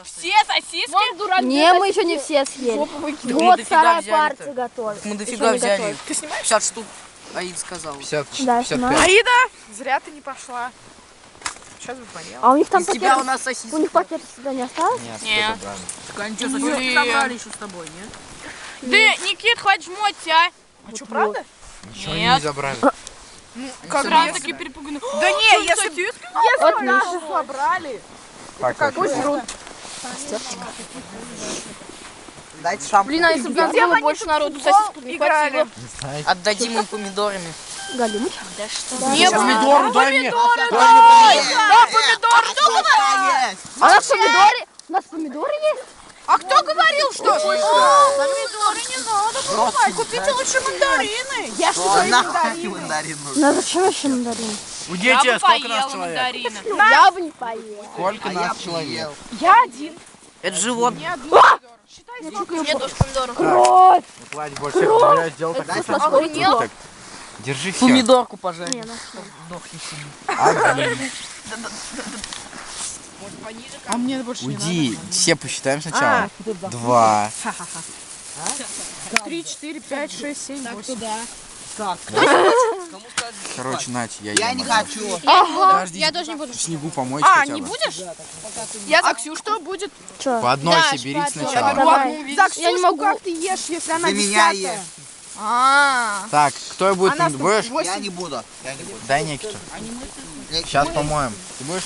Все сосиски? Не, мы еще не все съели. Вот вторая партия готовит. Мы дофига взяли. Ты снимаешь? 50 штук. Аида сказала. 55. Аида, зря ты не пошла. Сейчас бы поела. А у них там Из тебя у пакет. нас сосиски. У них пакет всегда не осталось? Нет. Ничего, сосиски забрали еще с тобой, нет? Да, Никит, хватит жмоть, а? А что, правда? Ничего они не забрали. Как раз таки перепуганы. Да не, если бы наши собрали. Какой жрут? Дайте шампунь. Блин, а если бы нас было больше народу, сосиску не хватило. Отдадим им помидорами. Галимыч? Не, Помидоры дай мне. А у нас помидоры? У нас помидоры есть? А кто говорил, что? Помидоры не надо покупать. Купите лучше мандарины. Я считаю мандарины. Ну зачем еще мандарины? У я дети бы сколько нас поела человек? мандарины. Я бы не поела. Сколько нас человек? Я один. Это живот. Мне тоже помидоров. Кровь! Платить больше всех позволяю сделать так. Вкусно, охренел. Так, держи все. Помидорку пожарим. А мне больше не Уйди, все посчитаем сначала. 2. надо. 3, 4, 5, 6, 7, 8. Короче, Нать, я ем. хочу. Подожди, Я тоже не буду. в снегу помойте А, хотя не бы. будешь? Я А Ксюш, что будет? Че? По одной Да, себе берите шпатель. сначала. Давай. За Ксюшку Я не могу. как ты ешь, если она За меня 10-я? ешь. Так, кто будет? Она Будешь? Я не буду. Дай Никиту. Сейчас помоем. Ты будешь?